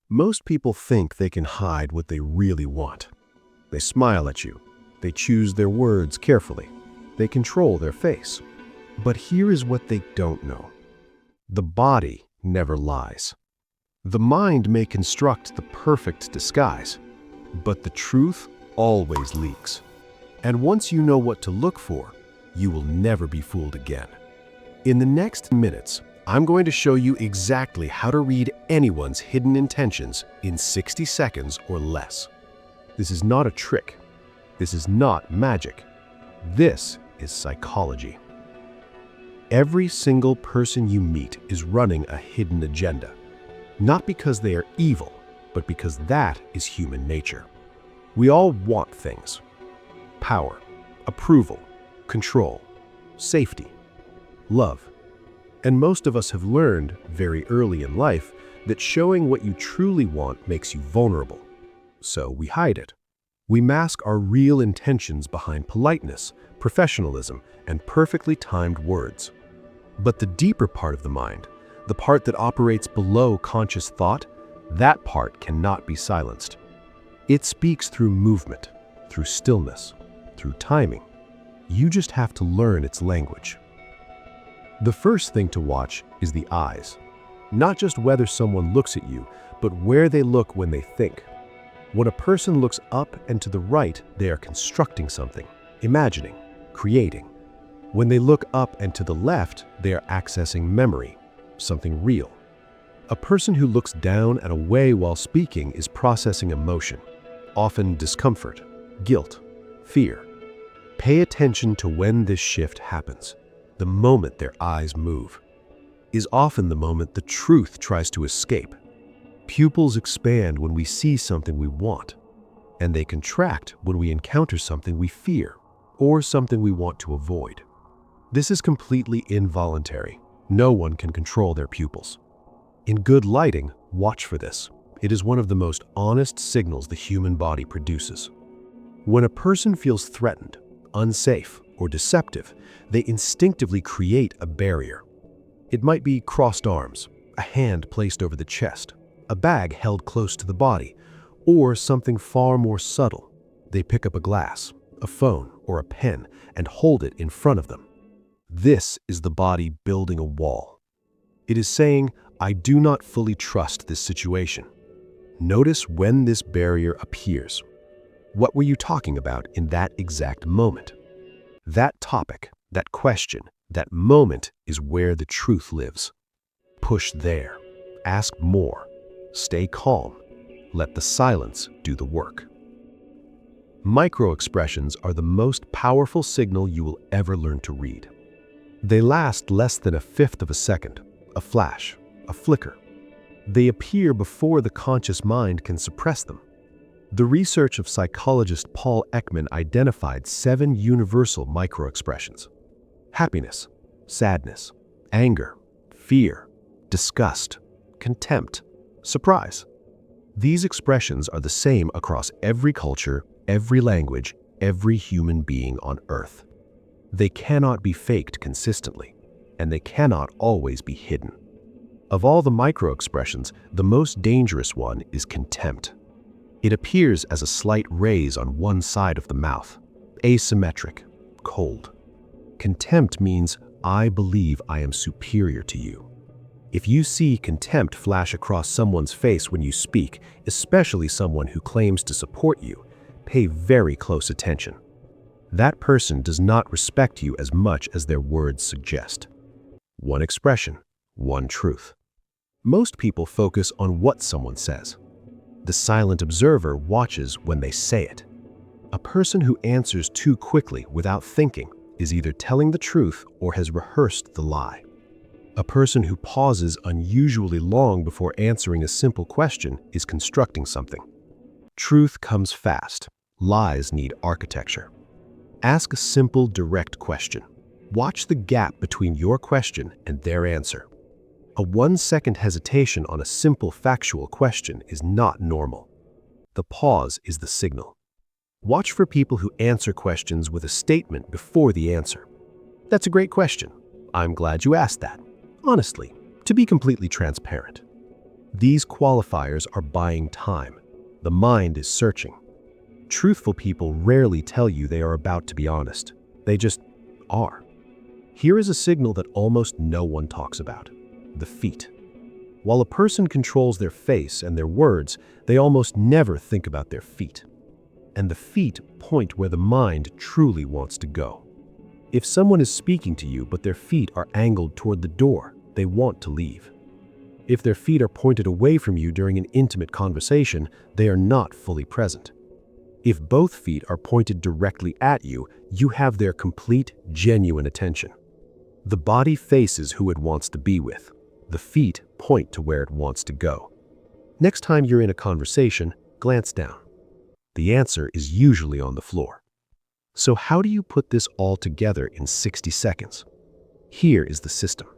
Most people think they can hide what they really want. They smile at you. They choose their words carefully. They control their face. But here is what they don't know. The body never lies. The mind may construct the perfect disguise, but the truth always leaks. And once you know what to look for, you will never be fooled again. In the next minutes, I'm going to show you exactly how to read anyone's hidden intentions in 60 seconds or less. This is not a trick. This is not magic. This is psychology. Every single person you meet is running a hidden agenda. Not because they are evil, but because that is human nature. We all want things: power, approval, control, safety, love. And most of us have learned very early in life that showing what you truly want makes you vulnerable. So we hide it. We mask our real intentions behind politeness, professionalism, and perfectly timed words. But the deeper part of the mind, the part that operates below conscious thought, that part cannot be silenced. It speaks through movement, through stillness, through timing. You just have to learn its language. The first thing to watch is the eyes. Not just whether someone looks at you, but where they look when they think. When a person looks up and to the right, they are constructing something, imagining, creating. When they look up and to the left, they are accessing memory, something real. A person who looks down and away while speaking is processing emotion, often discomfort, guilt, fear. Pay attention to when this shift happens. The moment their eyes move is often the moment the truth tries to escape. Pupils expand when we see something we want, and they contract when we encounter something we fear or something we want to avoid. This is completely involuntary. No one can control their pupils. In good lighting, watch for this. It is one of the most honest signals the human body produces. When a person feels threatened, unsafe, or deceptive, they instinctively create a barrier. It might be crossed arms, a hand placed over the chest, a bag held close to the body, or something far more subtle. They pick up a glass, a phone, or a pen and hold it in front of them. This is the body building a wall. It is saying, I do not fully trust this situation. Notice when this barrier appears. What were you talking about in that exact moment? That topic, that question, that moment is where the truth lives. Push there. Ask more. Stay calm. Let the silence do the work. Micro-expressions are the most powerful signal you will ever learn to read. They last less than a fifth of a second, a flash, a flicker. They appear before the conscious mind can suppress them. The research of psychologist Paul Ekman identified 7 universal microexpressions: happiness, sadness, anger, fear, disgust, contempt, surprise. These expressions are the same across every culture, every language, every human being on Earth. They cannot be faked consistently, and they cannot always be hidden. Of all the microexpressions, the most dangerous one is contempt. It appears as a slight raise on one side of the mouth, asymmetric, cold. Contempt means, I believe I am superior to you. If you see contempt flash across someone's face when you speak, especially someone who claims to support you, pay very close attention. That person does not respect you as much as their words suggest. One expression, one truth. Most people focus on what someone says. The silent observer watches when they say it. A person who answers too quickly without thinking is either telling the truth or has rehearsed the lie. A person who pauses unusually long before answering a simple question is constructing something. Truth comes fast. Lies need architecture. Ask a simple, direct question. Watch the gap between your question and their answer. A 1-second hesitation on a simple factual question is not normal. The pause is the signal. Watch for people who answer questions with a statement before the answer. That's a great question. I'm glad you asked that. Honestly, to be completely transparent. These qualifiers are buying time. The mind is searching. Truthful people rarely tell you they are about to be honest. They just are. Here is a signal that almost no one talks about: the feet. While a person controls their face and their words, they almost never think about their feet. And the feet point where the mind truly wants to go. If someone is speaking to you but their feet are angled toward the door, they want to leave. If their feet are pointed away from you during an intimate conversation, they are not fully present. If both feet are pointed directly at you, you have their complete, genuine attention. The body faces who it wants to be with. The feet point to where it wants to go. Next time you're in a conversation, glance down. The answer is usually on the floor. So how do you put this all together in 60 seconds? Here is the system.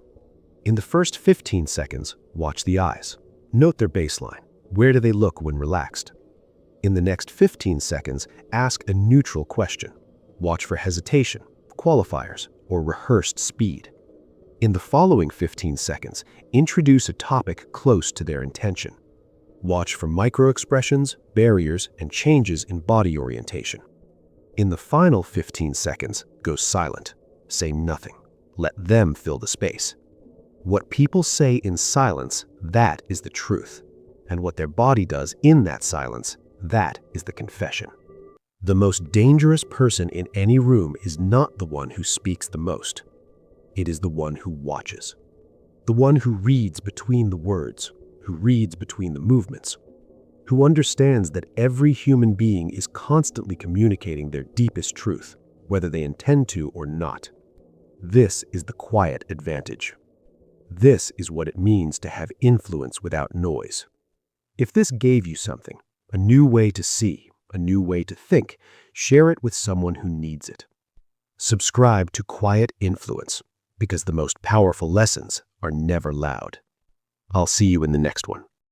In the first 15 seconds, watch the eyes. Note their baseline. Where do they look when relaxed? In the next 15 seconds, ask a neutral question. Watch for hesitation, qualifiers, or rehearsed speed. In the following 15 seconds, introduce a topic close to their intention. Watch for microexpressions, barriers, and changes in body orientation. In the final 15 seconds, go silent. Say nothing. Let them fill the space. What people say in silence, that is the truth. And what their body does in that silence, that is the confession. The most dangerous person in any room is not the one who speaks the most. It is the one who watches. The one who reads between the words, who reads between the movements, who understands that every human being is constantly communicating their deepest truth, whether they intend to or not. This is the quiet advantage. This is what it means to have influence without noise. If this gave you something, a new way to see, a new way to think, share it with someone who needs it. Subscribe to Quiet Influence, because the most powerful lessons are never loud. I'll see you in the next one.